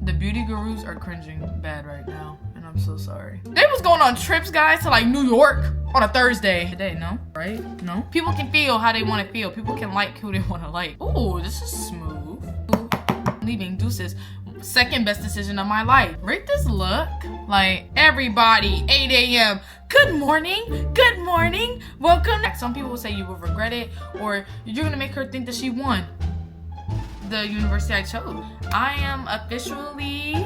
The beauty gurus are cringing bad right now, and I'm so sorry. They was going on trips, guys, to like New York on a Thursday. Today, no? Right? No? People can feel how they want to feel. People can like who they want to like. Ooh, this is smooth. Ooh, leaving deuces. Second best decision of my life. Rate this look. Like, everybody, 8 a.m. Good morning. Good morning. Welcome. Like, some people will say you will regret it, or you're gonna make her think that she won the university I chose. I am officially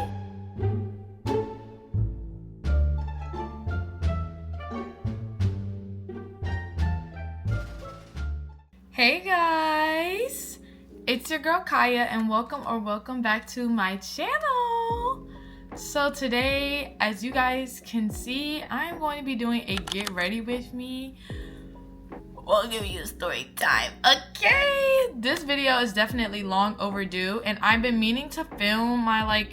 Hey guys, it's your girl Kaya, and welcome back to my channel. So today, as you guys can see, I'm going to be doing a get ready with me. We'll give you a story time, okay? This video is definitely long overdue, and I've been meaning to film my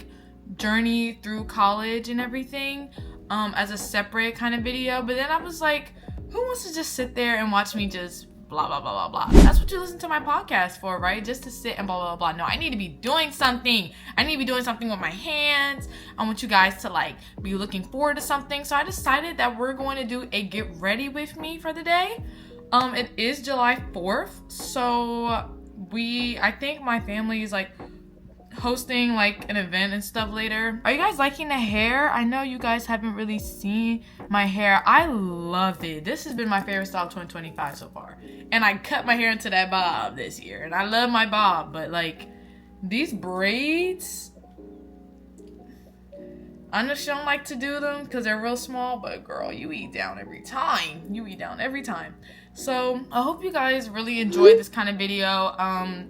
journey through college and everything as a separate kind of video, but then I was like, who wants to just sit there and watch me just blah blah blah blah blah? That's what you listen to my podcast for, right? Just to sit and blah blah blah. No, I need to be doing something. I need to be doing something with my hands. I want you guys to be looking forward to something. So I decided that we're going to do a get ready with me for the day. It is July 4th, so I think my family is hosting an event and stuff later. Are you guys liking the hair? I know you guys haven't really seen my hair. I love it. This has been my favorite style of 2025 so far. And I cut my hair into that bob this year, and I love my bob, but these braids, I know she don't like to do them because they're real small, but girl, you eat down every time. You eat down every time. So I hope you guys really enjoyed this kind of video.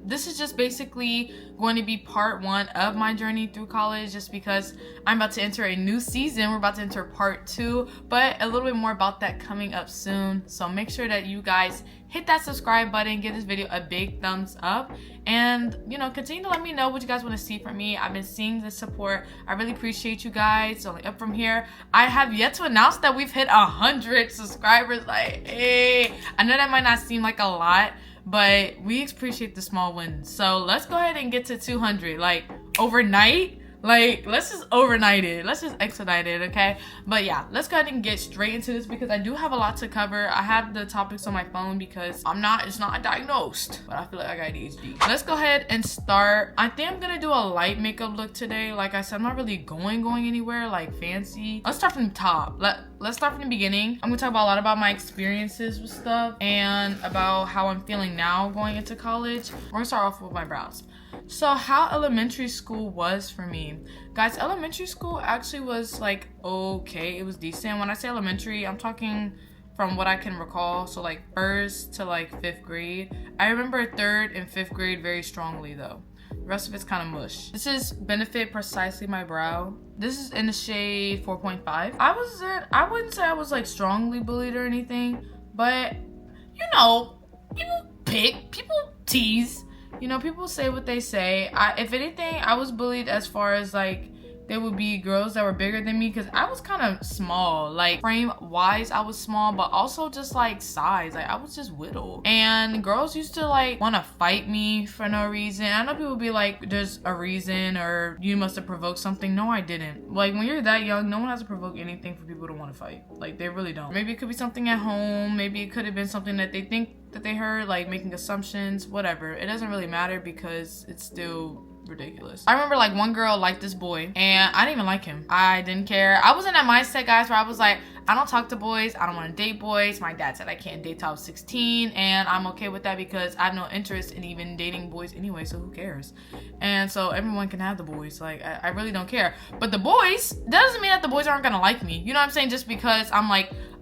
This is just basically going to be part one of my journey through college, just because I'm about to enter a new season. We're about to enter part 2, but a little bit more about that coming up soon. So make sure that you guys hit that subscribe button, give this video a big thumbs up, and continue to let me know what you guys want to see from me. I've been seeing the support. I really appreciate you guys. Only up from here. I have yet to announce that we've hit 100 subscribers. Hey, I know that might not seem like a lot, but we appreciate the small wins. So let's go ahead and get to 200 overnight. Let's just overnight it. Let's just expedite it, okay? But yeah, let's go ahead and get straight into this because I do have a lot to cover. I have the topics on my phone because it's not diagnosed, but I feel like I got ADHD. Let's go ahead and start. I think I'm gonna do a light makeup look today. Like I said, I'm not really going anywhere fancy. Let's start from the top. Let's start from the beginning. I'm gonna talk about a lot about my experiences with stuff and about how I'm feeling now going into college. We're gonna start off with my brows. So how elementary school was for me. Guys, elementary school actually was okay. It was decent. When I say elementary, I'm talking from what I can recall. So 1st to 5th grade. I remember 3rd and 5th grade very strongly though. The rest of it's kind of mush. This is Benefit Precisely My Brow. This is in the shade 4.5. I wouldn't say I was strongly bullied or anything, but people tease. People say what they say. If anything, I was bullied as far as there would be girls that were bigger than me because I was kind of small. Frame wise, I was small, but also just size. I was just little. And girls used to want to fight me for no reason. I know people be there's a reason or you must have provoked something. No, I didn't. When you're that young, no one has to provoke anything for people to want to fight. They really don't. Maybe it could be something at home. Maybe it could have been something that they think that they heard, making assumptions, whatever. It doesn't really matter because it's still ridiculous. I remember one girl liked this boy and I didn't even like him. I didn't care. I was in that mindset, guys, where I was I don't talk to boys. I don't want to date boys. My dad said I can't date till I was 16 and I'm okay with that because I have no interest in even dating boys anyway, so who cares? And so everyone can have the boys. I really don't care. But the boys, that doesn't mean that the boys aren't gonna like me. You know what I'm saying? Just because I'm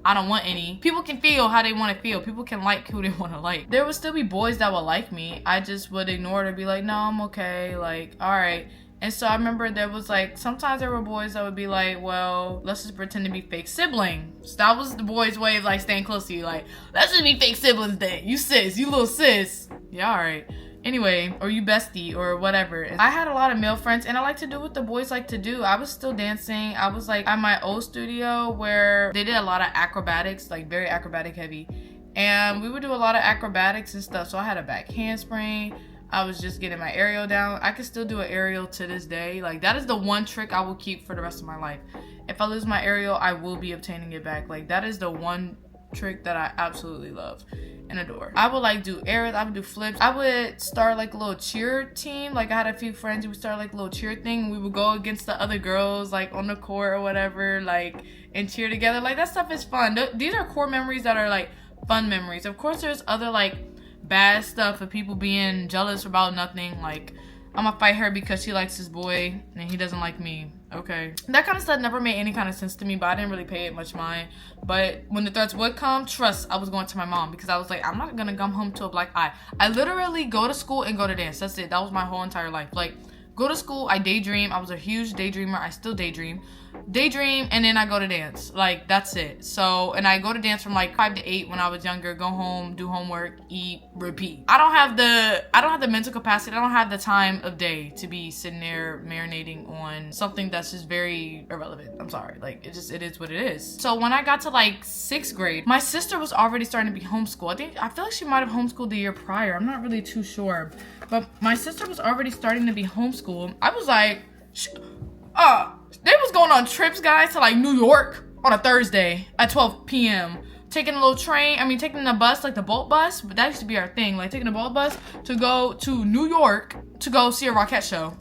I don't want any. People can feel how they want to feel. People can like who they want to like. There would still be boys that would like me. I just would ignore it or be no, I'm okay. All right. And so I remember there was sometimes there were boys that would be well, let's just pretend to be fake siblings. That was the boys' way of staying close to you. Let's just be fake siblings then. You sis, you little sis. Yeah, all right. Anyway, or you bestie or whatever. I had a lot of male friends and I like to do what the boys like to do. I was still dancing. I was at my old studio where they did a lot of acrobatics, very acrobatic heavy. And we would do a lot of acrobatics and stuff. So I had a back handspring. I was just getting my aerial down. I can still do an aerial to this day. Like, that is the one trick I will keep for the rest of my life. If I lose my aerial, I will be obtaining it back. Like, that is the one trick that I absolutely love and adore. I would like do aerials, I would do flips. I would start like a little cheer team. Like, I had a few friends who would start like a little cheer thing. We would go against the other girls like on the court or whatever, like, and cheer together. Like, that stuff is fun. These are core memories that are like fun memories. Of course, there's other like bad stuff of people being jealous about nothing. Like, I'm gonna fight her because she likes this boy and he doesn't like me. Okay. That kind of stuff never made any kind of sense to me, but I didn't really pay it much mind. But when the threats would come, trust, I was going to my mom because I was like, I'm not gonna come home to a black eye. I literally go to school and go to dance. That's it. That was my whole entire life. Like, go to school, I daydream. I was a huge daydreamer. I still daydream, and then I go to dance. Like, that's it. So, and I go to dance from like 5 to 8 when I was younger. Go home, do homework, eat, repeat. I don't have the mental capacity. I don't have the time of day to be sitting there marinating on something that's just very irrelevant. I'm sorry. Like, it is what it is. So when I got to like 6th grade, my sister was already starting to be homeschooled. I feel like she might have homeschooled the year prior. I'm not really too sure. But my sister was already starting to be homeschooled. I was like, they was going on trips, guys, to like New York on a Thursday at 12 p.m. Taking a little train, taking the bus, like the Bolt bus, but that used to be our thing, like taking the Bolt bus to go to New York to go see a Rockette show.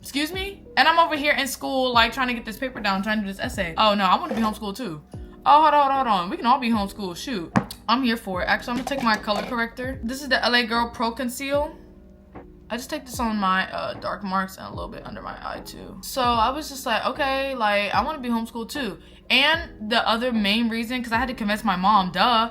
Excuse me? And I'm over here in school, like trying to get this paper down, trying to do this essay. Oh no, I want to be homeschooled too. Oh, hold on. We can all be homeschooled, shoot. I'm here for it. Actually, I'm gonna take my color corrector. This is the LA Girl Pro Conceal. I just take this on my dark marks and a little bit under my eye too. So I was just like, okay, like I want to be homeschooled too. And the other main reason, because I had to convince my mom, duh,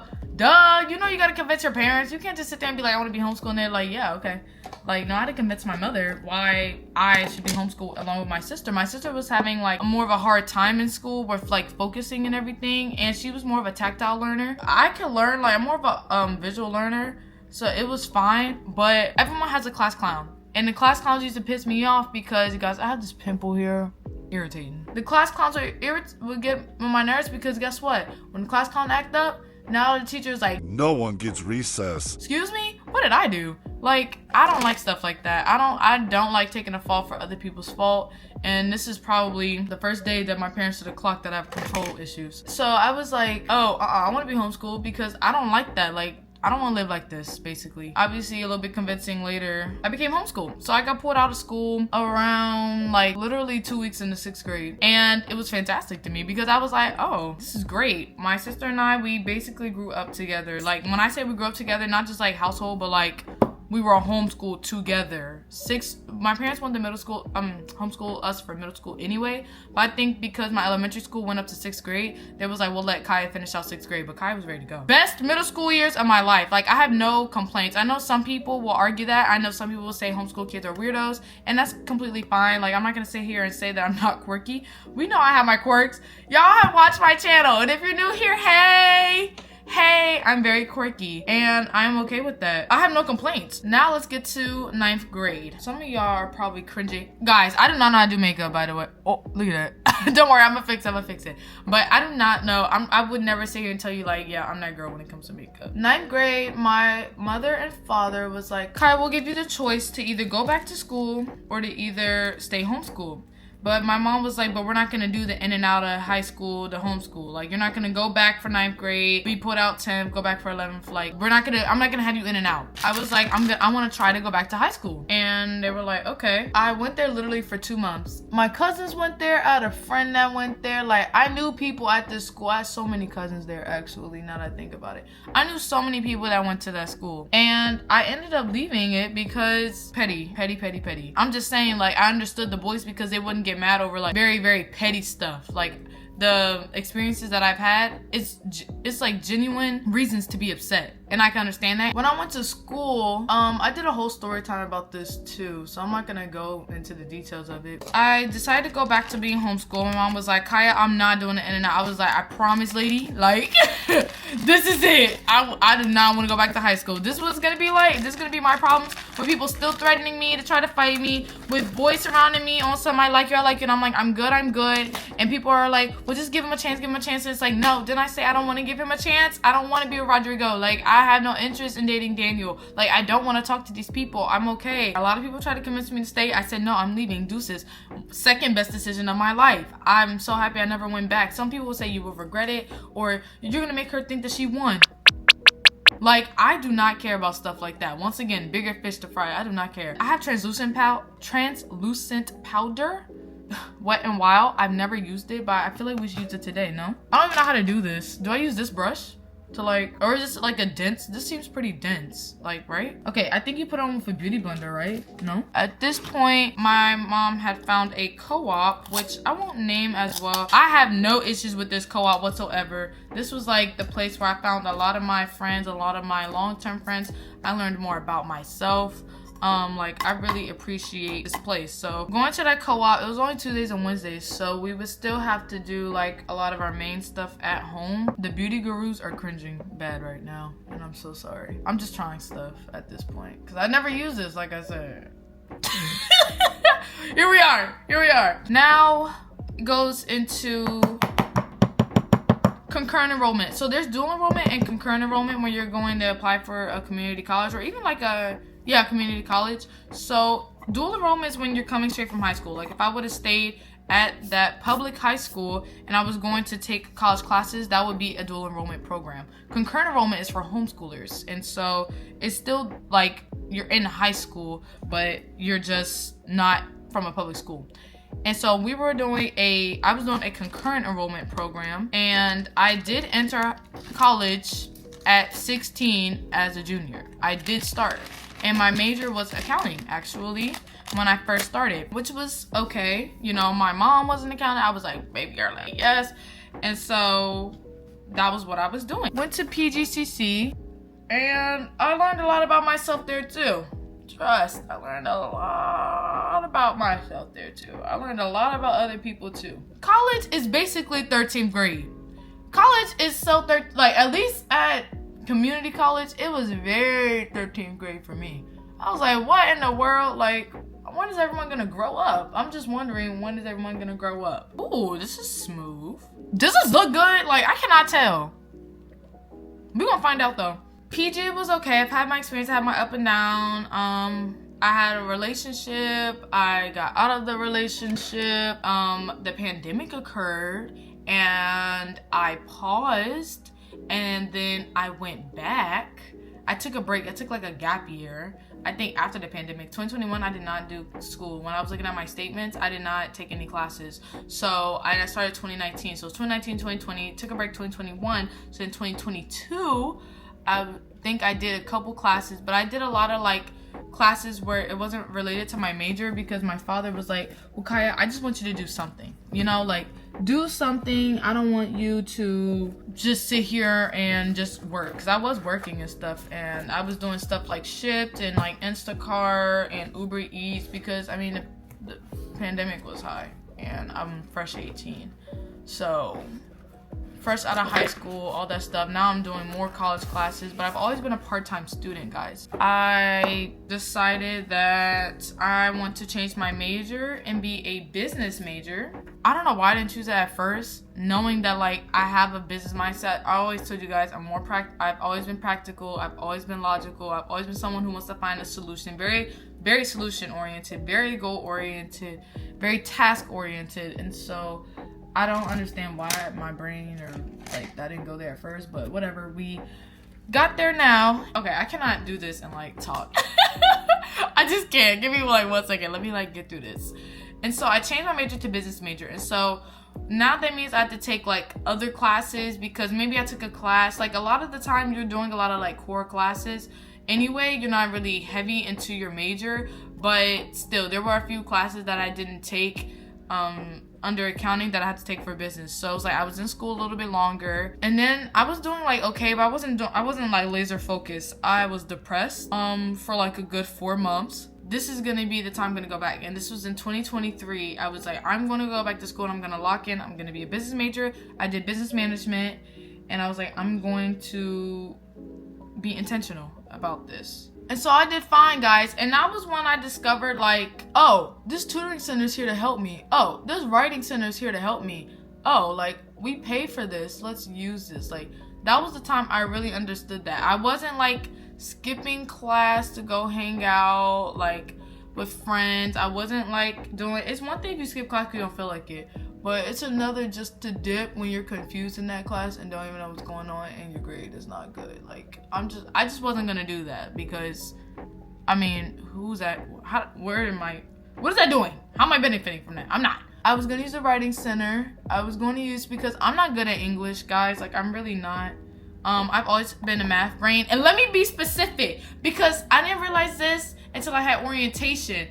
you know you gotta convince your parents. You can't just sit there and be like, I want to be homeschooled, and they're like, yeah, okay. Like, no, I had to convince my mother why I should be homeschooled along with my sister. My sister was having like more of a hard time in school with like focusing and everything, and she was more of a tactile learner. I can learn, like I'm more of a visual learner. So it was fine, but everyone has a class clown. And the class clowns used to piss me off because, you guys, I have this pimple here. Irritating. The class clowns would get on my nerves because guess what? When the class clown act up, now the teacher's like, no one gets recess. Excuse me? What did I do? Like, I don't like stuff like that. I don't like taking a fall for other people's fault. And this is probably the first day that my parents should have clocked that I have control issues. So I was like, I want to be homeschooled because I don't like that. Like, I don't want to live like this, basically. Obviously, a little bit convincing later, I became homeschooled. So I got pulled out of school around like literally 2 weeks into 6th grade. And it was fantastic to me because I was like, oh, this is great. My sister and I, we basically grew up together. Like, when I say we grew up together, not just like household, but like we were homeschooled together. My parents wanted middle school, homeschool us for middle school anyway. But I think because my elementary school went up to 6th grade, they was like, we'll let Kaya finish out 6th grade. But Kaya was ready to go. Best middle school years of my life. Like, I have no complaints. I know some people will argue that. I know some people will say homeschool kids are weirdos. And that's completely fine. Like, I'm not gonna sit here and say that I'm not quirky. We know I have my quirks. Y'all have watched my channel. And if you're new here, hey, I'm very quirky and I'm okay with that. I have no complaints. Now let's get to 9th grade. Some of y'all are probably cringing. Guys, I do not know how to do makeup, by the way. Oh, look at that. Don't worry, I'm gonna fix it. But I do not know. I would never sit here and tell you like, yeah, I'm that girl when it comes to makeup. 9th grade, my mother and father was like, Kai, we'll give you the choice to either go back to school or to either stay homeschooled. But my mom was like, but we're not gonna do the in and out of high school to homeschool. Like, you're not gonna go back for 9th grade, be put out 10th, go back for 11th. Like, I'm not gonna have you in and out. I was like, I wanna try to go back to high school. And they were like, okay. I went there literally for 2 months. My cousins went there. I had a friend that went there. Like, I knew people at this school. I had so many cousins there, actually, now that I think about it. I knew so many people that went to that school. And I ended up leaving it because petty. I'm just saying, like, I understood the boys because they wouldn't get mad over like very, very petty stuff. Like, the experiences that I've had, it's like genuine reasons to be upset, and I can understand that. When I went to school, I did a whole story time about this too, so I'm not gonna go into the details of it. I decided to go back to being homeschooled. My mom was like, Kaya, I'm not doing the in and out. I was like, I promise, lady, like this is it. I did not want to go back to high school. This was gonna be like, this is gonna be my problems with people still threatening me to try to fight me, with boys surrounding me on some I like you, and I'm like, I'm good, and people are like, well, just give him a chance, and it's like, no. Then I say I don't want to give him a chance. I don't want to be with Rodrigo. Like, I have no interest in dating Daniel. Like, I don't want to talk to these people. I'm okay. A lot of people try to convince me to stay. I said, no, I'm leaving. Deuces. Second best decision of my life. I'm so happy I never went back. Some people will say you will regret it, or you're going to make her think that she won. Like, I do not care about stuff like that. Once again, bigger fish to fry. I do not care. I have translucent powder. Wet and Wild. I've never used it, but I feel like we should use it today, no? I don't even know how to do this. Do I use this brush to like, or is this like a dense? This seems pretty dense, like, right? Okay, I think you put it on with a beauty blender, right? No? At this point, my mom had found a co-op, which I won't name as well. I have no issues with this co-op whatsoever. This was like the place where I found a lot of my friends, a lot of my long-term friends. I learned more about myself. Like, I really appreciate this place. So going to that co-op, it was only Tuesdays and Wednesdays, so we would still have to do like a lot of our main stuff at home. The beauty gurus are cringing bad right now, and I'm so sorry. I'm just trying stuff at this point because I never use this, like I said. Here we are. Now it goes into concurrent enrollment. So there's dual enrollment and concurrent enrollment when you're going to apply for a community college, or even like a community college. So dual enrollment is when you're coming straight from high school. Like, if I would have stayed at that public high school and I was going to take college classes, that would be a dual enrollment program. Concurrent enrollment is for homeschoolers, and so it's still like you're in high school, but you're just not from a public school. And so I was doing a concurrent enrollment program, and I did enter college at 16 as a junior. I did start. And my major was accounting, actually, when I first started, which was okay. You know, my mom was an accountant. I was like, baby girl, like, yes. And so that was what I was doing. Went to PGCC, and I learned a lot about myself there too. Trust, I learned a lot about myself there too. I learned a lot about other people too. College is basically 13th grade. College is so like, at least at community college, it was very 13th grade for me. I was like, what in the world? Like, when is everyone gonna grow up? I'm just wondering, when is everyone gonna grow up? Ooh, this is smooth. Does this look good? Like, I cannot tell. We're gonna find out though. PG was okay. I've had my experience. I had my up and down. I had a relationship. I got out of the relationship. The pandemic occurred and I paused, and then I went back. I took a break. I took like a gap year. I think after the pandemic, 2021, I did not do school. When I was looking at my statements, I did not take any classes. So I started 2019. So it's 2019, 2020, took a break 2021. So in 2022, I think I did a couple classes, but I did a lot of like classes where it wasn't related to my major, because my father was like, well, Kaya, I just want you to do something, you know, like do something. I don't want you to just sit here and just work, because I was working and stuff, and I was doing stuff like Shipt and like Instacart and Uber Eats, because I mean the pandemic was high and I'm fresh 18, so fresh out of high school, all that stuff. Now I'm doing more college classes, but I've always been a part-time student, guys. I decided that I want to change my major and be a business major. I don't know why I didn't choose that at first, knowing that like I have a business mindset. I always told you guys I've always been practical. I've always been logical. I've always been someone who wants to find a solution. Very, very solution oriented, very goal oriented, very task oriented. And so I don't understand why my brain, or like that didn't go there at first, but whatever. We got there now. Okay, I cannot do this and like talk. I just can't. Give me like 1 second. Let me like get through this. And so I changed my major to business major. And so now that means I have to take like other classes, because maybe I took a class. Like a lot of the time you're doing a lot of like core classes. Anyway, you're not really heavy into your major, but still there were a few classes that I didn't take under accounting that I had to take for business. So it was like I was in school a little bit longer, and then I was doing like okay, but I wasn't like laser focused. I was depressed for like a good 4 months. This is gonna be the time I'm gonna go back, and this was in 2023. I was like, I'm gonna go back to school and I'm gonna lock in. I'm gonna be a business major. I did business management, and I was like, I'm going to be intentional about this. And so I did fine, guys. And that was when I discovered like, oh, this tutoring center is here to help me. Oh, this writing center is here to help me. Oh, like we pay for this. Let's use this. Like That was the time I really understood that. I wasn't like skipping class to go hang out like with friends. I wasn't like doing, it's one thing if you skip class because you don't feel like it, but it's another just to dip when you're confused in that class and don't even know what's going on and your grade is not good. Like I just wasn't gonna do that because I mean, who's that? What is that doing? How am I benefiting from that? I'm not. I was gonna use the writing center. I was going to use, because I'm not good at English, guys. Like, I'm really not. I've always been a math brain. And let me be specific, because I didn't realize this until I had orientation.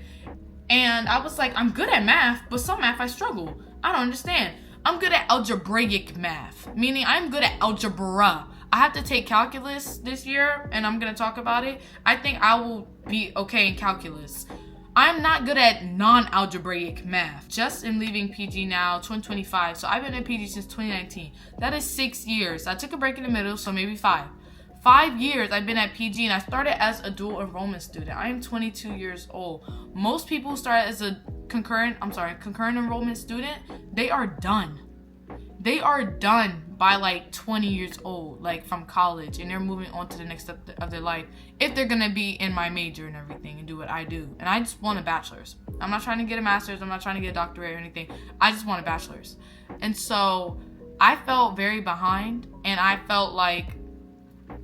And I was like, I'm good at math, but some math I struggle. I don't understand. I'm good at algebraic math, meaning I'm good at algebra. I have to take calculus this year, and I'm gonna talk about it. I think I will be okay in calculus. I'm not good at non-algebraic math. Just in leaving PG now, 2025. So I've been in PG since 2019. That is 6 years. I took a break in the middle, so maybe 5. 5 years I've been at PG, and I started as a dual enrollment student. I am 22 years old. Most people who start as a concurrent enrollment student, they are done. They are done by like 20 years old, like from college, and they're moving on to the next step of their life if they're gonna be in my major and everything and do what I do. And I just want a bachelor's. I'm not trying to get a master's. I'm not trying to get a doctorate or anything. I just want a bachelor's. And so I felt very behind, and I felt like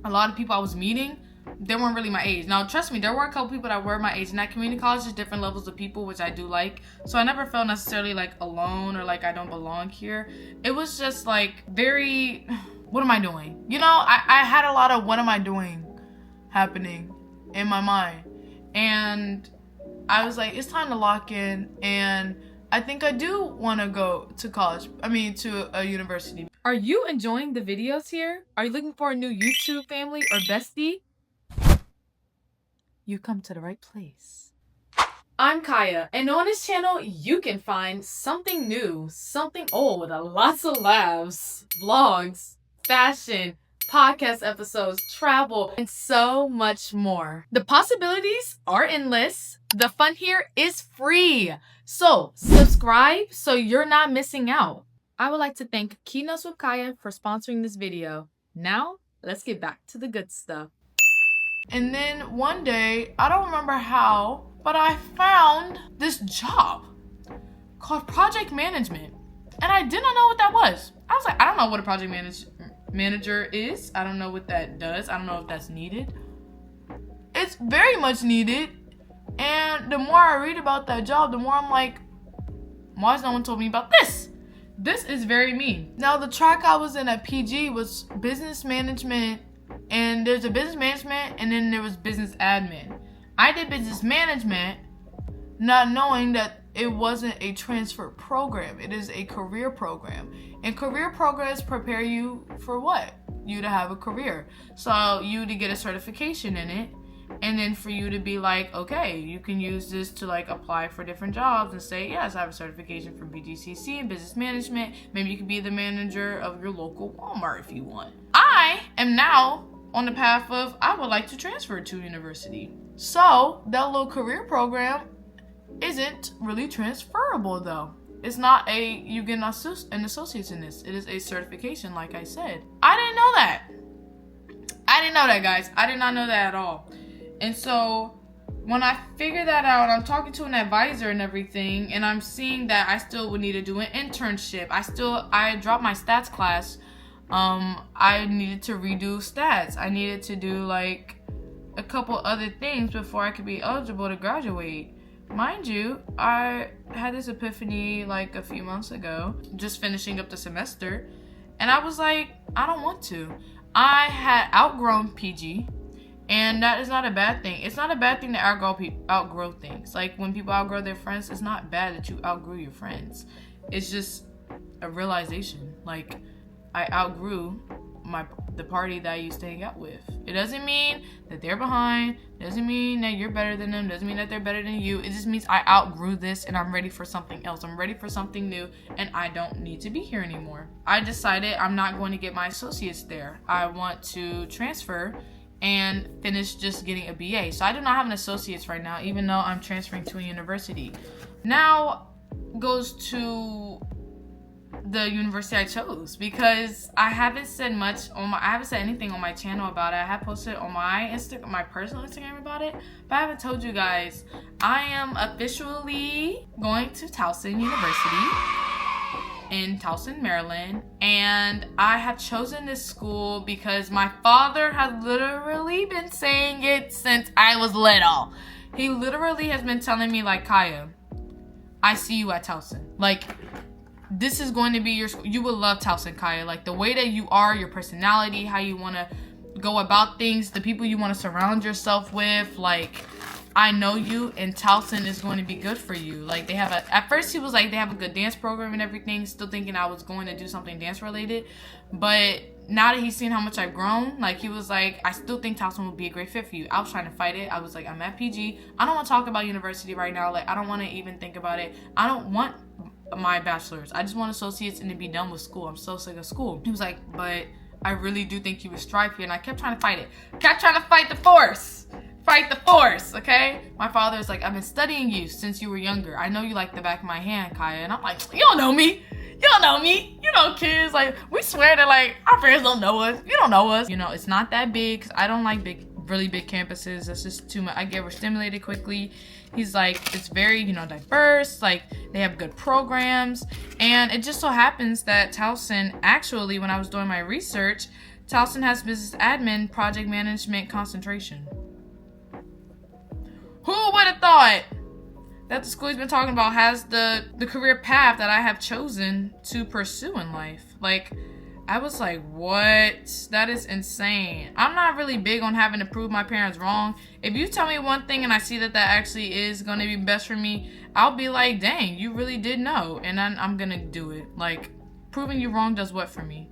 a lot of people I was meeting, they weren't really my age. Now, trust me, there were a couple people that were my age. In that community college, there's different levels of people, which I do like. So I never felt necessarily like alone or like I don't belong here. It was just like very, what am I doing? You know, I had a lot of what am I doing happening in my mind. And I was like, it's time to lock in. And I think I do want to go to college. To a university. Are you enjoying the videos here? Are you looking for a new YouTube family or bestie? You come to the right place. I'm Kaya, and on this channel, you can find something new, something old, lots of laughs, vlogs, fashion, podcast episodes, travel, and so much more. The possibilities are endless. The fun here is free. So subscribe so you're not missing out. I would like to thank Keynotes with Kaya for sponsoring this video. Now, let's get back to the good stuff. And then one day, I don't remember how, but I found this job called project management. And I did not know what that was. I was like, I don't know what a project manager is. I don't know what that does. I don't know if that's needed. It's very much needed. And the more I read about that job, the more I'm like, why has no one told me about this? This is very me. Now, the track I was in at PG was business management. And there's a business management, and then there was business admin. I did business management, not knowing that it wasn't a transfer program. It is a career program. And career programs prepare you for what? You to have a career. So you to get a certification in it, and then for you to be like, okay, you can use this to like apply for different jobs and say, yes, I have a certification from BGCC in business management. Maybe you could be the manager of your local Walmart if you want. I am now on the path of, I would like to transfer to university. So that little career program isn't really transferable though. It's not you get an associate's in this. It is a certification, like I said. I didn't know that. I didn't know that, guys. I did not know that at all. And so when I figured that out, I'm talking to an advisor and everything, and I'm seeing that I still would need to do an internship. I dropped my stats class. I needed to redo stats. I needed to do like a couple other things before I could be eligible to graduate. Mind you, I had this epiphany like a few months ago, just finishing up the semester, and I was like, I don't want to. I had outgrown PG, and that is not a bad thing. It's not a bad thing to outgrow things. Like when people outgrow their friends, it's not bad that you outgrew your friends. It's just a realization. Like, I outgrew the party that I used to hang out with. It doesn't mean that they're behind. It doesn't mean that you're better than them. It doesn't mean that they're better than you. It just means I outgrew this and I'm ready for something else. I'm ready for something new and I don't need to be here anymore. I decided I'm not going to get my associates there. I want to transfer and finish just getting a BA. So I do not have an associate's right now, even though I'm transferring to a university. Now goes to the university I chose, because I haven't said anything on my channel about it. I have posted on my personal Instagram about it, but I haven't told you guys. I am officially going to Towson University in Towson, Maryland, and I have chosen this school because my father has literally been saying it since I was little. He literally has been telling me, like, Kaya, I see you at Towson. Like, this is going to be your school. You will love Towson, Kaya. Like, the way that you are, your personality, how you want to go about things, the people you want to surround yourself with, like, I know you, and Towson is going to be good for you. Like, they have at first he was like, they have a good dance program and everything, still thinking I was going to do something dance related. But now that he's seen how much I've grown, like, he was like, I still think Towson would be a great fit for you. I was trying to fight it. I was like, I'm at PG. I don't want to talk about university right now. Like, I don't want to even think about it. I don't want my bachelor's. I just want associates and to be done with school. I'm so sick of school. He was like, but I really do think you would strive here. And I kept trying to fight it. Kept trying to fight the force. Fight the force, okay? My father's like, I've been studying you since you were younger. I know you like the back of my hand, Kaya. And I'm like, you don't know me. You don't know me. You know, kids, like, we swear that, like, our parents don't know us. You don't know us. You know, it's not that big, because I don't like really big campuses. That's just too much. I get overstimulated quickly. He's like, it's very, you know, diverse. Like, they have good programs. And it just so happens that Towson, actually, when I was doing my research, Towson has business admin, project management, concentration. Who would have thought that the school he's been talking about has the career path that I have chosen to pursue in life? Like, I was like, what? That is insane. I'm not really big on having to prove my parents wrong. If you tell me one thing and I see that actually is going to be best for me, I'll be like, dang, you really did know. And I'm going to do it. Like, proving you wrong does what for me?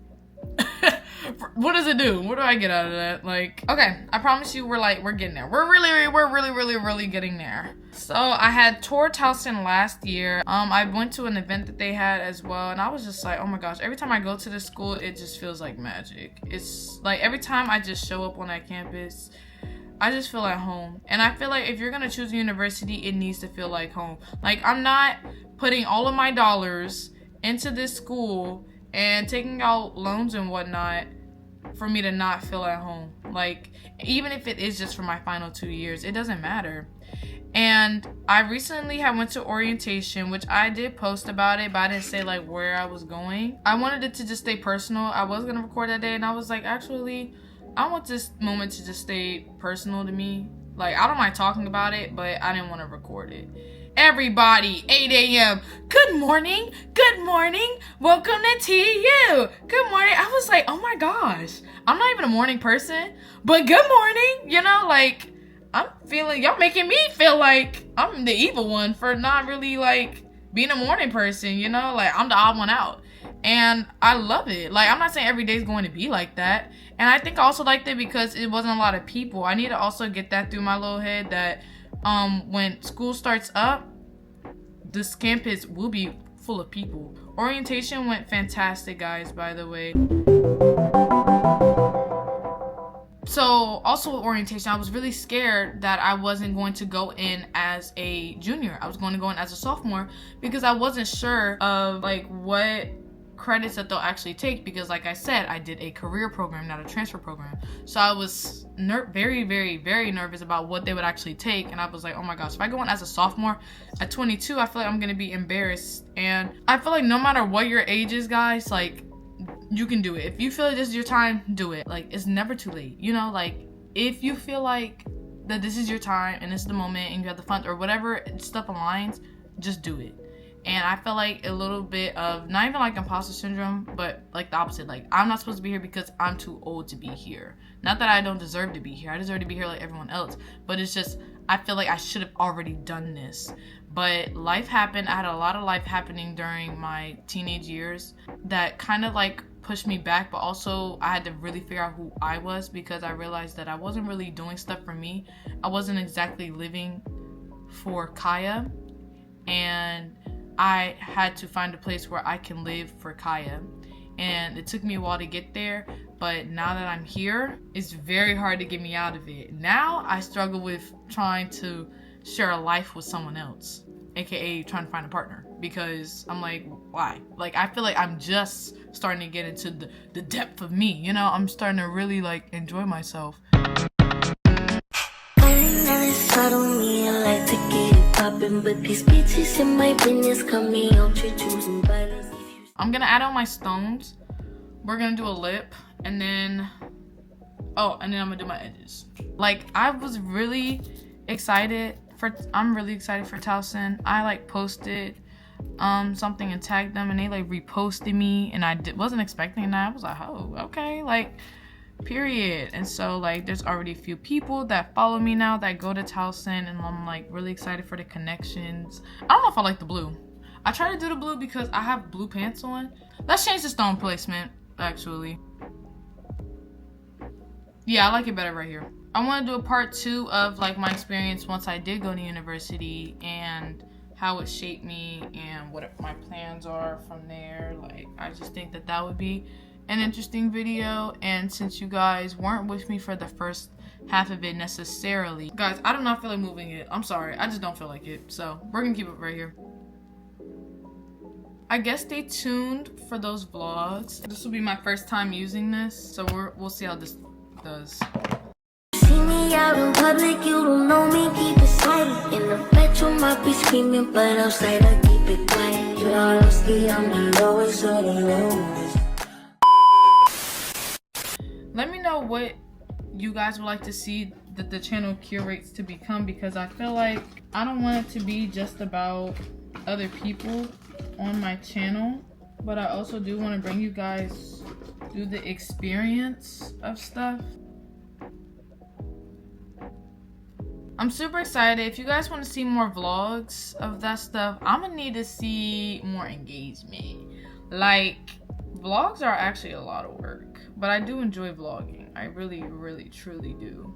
What does it do? What do I get out of that? Like, okay, I promise you we're getting there. We're really getting there. So I had toured Towson last year. I went to an event that they had as well, and I was just like, oh my gosh, every time I go to the school, it just feels like magic. It's like every time I just show up on that campus, I just feel at home. And I feel like if you're gonna choose a university, it needs to feel like home. Like, I'm not putting all of my dollars into this school and taking out loans and whatnot for me to not feel at home. Like, even if it is just for my final 2 years, it doesn't matter. And I recently went to orientation, which I did post about it, but I didn't say like where I was going. I wanted it to just stay personal. I was gonna record that day, and I was like, actually, I want this moment to just stay personal to me. Like, I don't mind talking about it, but I didn't want to record it. Everybody, 8 a.m. Good morning. Good morning. Welcome to TU. Good morning. I was like, oh my gosh. I'm not even a morning person, but good morning. You know, like, I'm feeling, y'all making me feel like I'm the evil one for not really, like, being a morning person, you know? Like, I'm the odd one out. And I love it. Like, I'm not saying every day is going to be like that. And I think I also liked it because it wasn't a lot of people. I need to also get that through my little head that when school starts up, this campus will be full of people. Orientation went fantastic, guys, by the way. So, also with orientation, I was really scared that I wasn't going to go in as a junior. I was going to go in as a sophomore because I wasn't sure of, like, what credits that they'll actually take, because like I said, I did a career program, not a transfer program. So I was very nervous about what they would actually take, and I was like, oh my gosh, if I go in as a sophomore at 22, I feel like I'm gonna be embarrassed. And I feel like no matter what your age is, guys, like, you can do it. If you feel like this is your time, do it. Like, it's never too late, you know? Like, if you feel like that this is your time and this is the moment and you have the fun or whatever stuff aligns, just do it. And I felt like a little bit of, not even like imposter syndrome, but like the opposite. Like, I'm not supposed to be here because I'm too old to be here. Not that I don't deserve to be here. I deserve to be here like everyone else. But it's just, I feel like I should have already done this. But life happened. I had a lot of life happening during my teenage years that kind of like pushed me back. But also I had to really figure out who I was, because I realized that I wasn't really doing stuff for me. I wasn't exactly living for Kaya. And I had to find a place where I can live for Kaya. And it took me a while to get there, but now that I'm here, it's very hard to get me out of it. Now I struggle with trying to share a life with someone else, aka trying to find a partner. because I'm like, why? Like, I feel like I'm just starting to get into the depth of me, you know? I'm starting to really like enjoy myself. I'm gonna add on my stones. We're gonna do a lip, and then I'm gonna do my edges. Like, I was really excited I'm really excited for Towson. I like posted something and tagged them, and they like reposted me, and I wasn't expecting that. I was like, oh, okay, like, period. And so like there's already a few people that follow me now that go to Towson, and I'm like really excited for the connections. I don't know if I like the blue. I try to do the blue because I have blue pants on. Let's change the stone placement, actually. Yeah, I like it better right here. I want to do a part 2 of like my experience once I did go to university, and how it shaped me and what my plans are from there. Like, I just think that would be an interesting video. And since you guys weren't with me for the first half of it necessarily, guys, I do not feel like moving it. I'm sorry, I just don't feel like it. So we're gonna keep it right here. I guess stay tuned for those vlogs. This will be my first time using this, so we'll see how this does. See me out in public, you don't know me, keep it silent. In the bedroom, I be screaming, but outside I keep it quiet. You honestly, I'm the lowest of the lowest. Let me know what you guys would like to see that the channel curates to become, because I feel like I don't want it to be just about other people on my channel, but I also do want to bring you guys through the experience of stuff. I'm super excited. If you guys want to see more vlogs of that stuff, I'm gonna need to see more engagement. Like, vlogs are actually a lot of work, but I do enjoy vlogging. I really, really, truly do.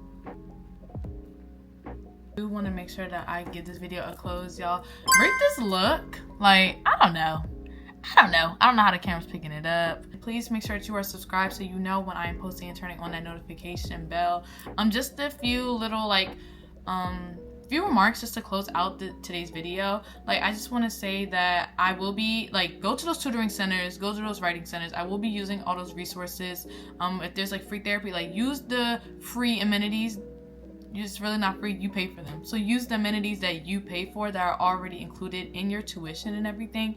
I do want to make sure that I give this video a close, y'all. Rate this look. Like, I don't know how the camera's picking it up. Please make sure that you are subscribed so you know when I am posting and turning on that notification bell. Just a few little few remarks just to close out today's video. Like, I just want to say that I will be like, go to those tutoring centers, go to those writing centers. I will be using all those resources. If there's like free therapy, like, use the free amenities. It's really not free, you pay for them. So use the amenities that you pay for that are already included in your tuition and everything.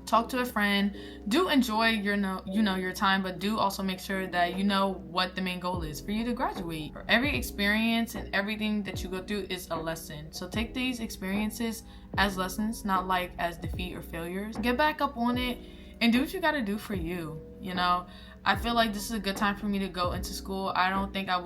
Talk to a friend. Do enjoy your your time, but do also make sure that you know what the main goal is for you to graduate. For every experience and everything that you go through is a lesson. So take these experiences as lessons, not like as defeat or failures. Get back up on it and do what you gotta do for you. You know, I feel like this is a good time for me to go into school. I think I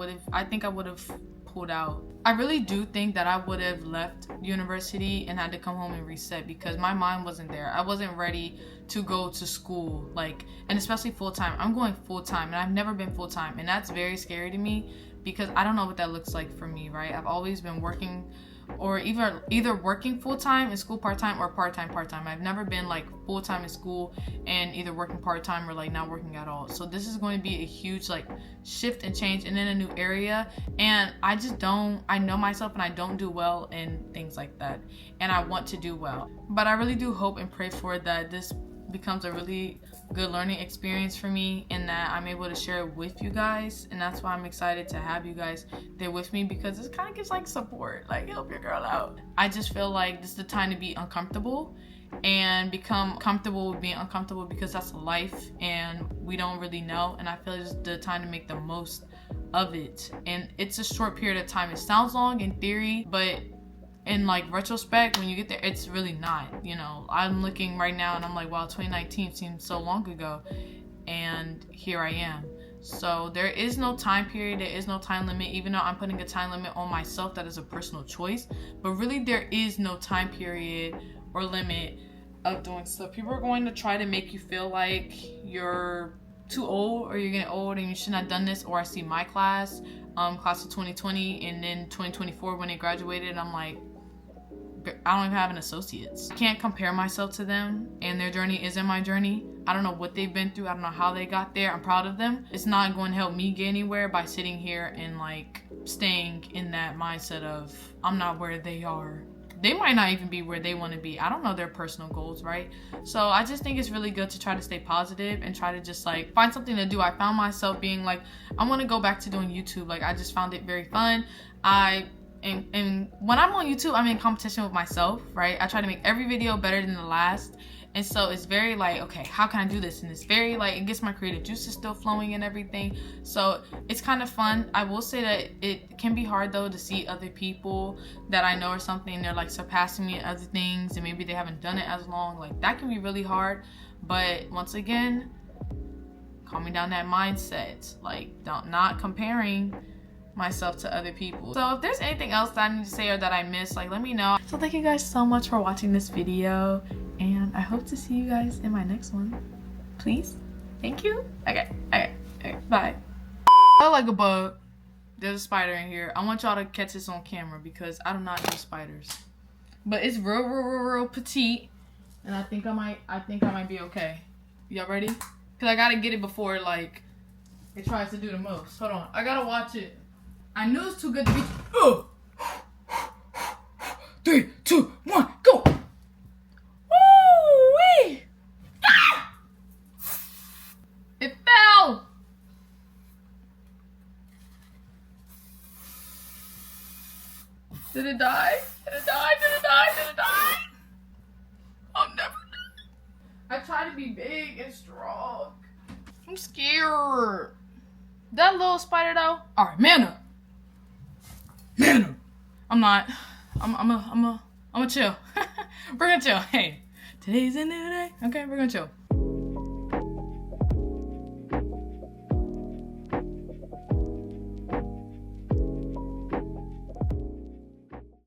would have pulled out. I really do think that I would have left university and had to come home and reset, because my mind wasn't there. I wasn't ready to go to school, like, and especially full-time. I'm going full-time, and I've never been full-time, and that's very scary to me because I don't know what that looks like for me, right? I've always been working, or either working full-time in school part-time, or part-time. I've never been like full-time in school and either working part-time or like not working at all. So this is going to be a huge like shift and change, and in a new area, and I know myself, and I don't do well in things like that, and I want to do well. But I really do hope and pray for that this becomes a really good learning experience for me, and that I'm able to share it with you guys. And that's why I'm excited to have you guys there with me, because this kind of gives like support, like, help your girl out. I just feel like this is the time to be uncomfortable and become comfortable with being uncomfortable, because that's life and we don't really know. And I feel it's the time to make the most of it. And it's a short period of time. It sounds long in theory, but in like retrospect, when you get there, it's really not. You know, I'm looking right now and I'm like, wow, 2019 seems so long ago, and here I am. So there is no time period, there is no time limit, even though I'm putting a time limit on myself. That is a personal choice, but really there is no time period or limit of doing stuff. People are going to try to make you feel like you're too old, or you're getting old and you shouldn't have done this. Or I see my class of 2020, and then 2024 when they graduated, and I'm like, I don't even have an associate's. I can't compare myself to them, and their journey isn't my journey. I don't know what they've been through. I don't know how they got there. I'm proud of them. It's not going to help me get anywhere by sitting here and like staying in that mindset of I'm not where they are. they might not even be where they want to be. I don't know their personal goals, right? So I just think it's really good to try to stay positive and try to just like find something to do. I found myself being like, I want to go back to doing YouTube. Like I just found it very fun. And when I'm on YouTube, I'm in competition with myself, right? I try to make every video better than the last. And so it's very like, okay, how can I do this? And it's very like, it gets my creative juices still flowing and everything. So it's kind of fun. I will say that it can be hard though to see other people that I know or something, they're like surpassing me in other things and maybe they haven't done it as long. Like that can be really hard. But once again, calming down that mindset, like not comparing myself to other people. So if there's anything else that I need to say or that I missed, like let me know. So thank you guys so much for watching this video, and I hope to see you guys in my next one. Please. Thank you. Okay, bye. I like a bug. There's a spider in here. I want y'all to catch this on camera because I do not do spiders. But it's real petite, and I think I might be okay. Y'all ready? Cause I gotta get it before like it tries to do the most. Hold on, I gotta watch it. I knew it's too good to be. 3, 2, 1, go! Woo-wee! Ah! It fell! Did it die? Did it die? Did it die? Did it die? I'm never done. I try to be big and strong. I'm scared. That little spider though. All right, man up. Man up. I'm not. I'm a chill. We're gonna chill. Hey, today's a new day. Okay, we're gonna chill.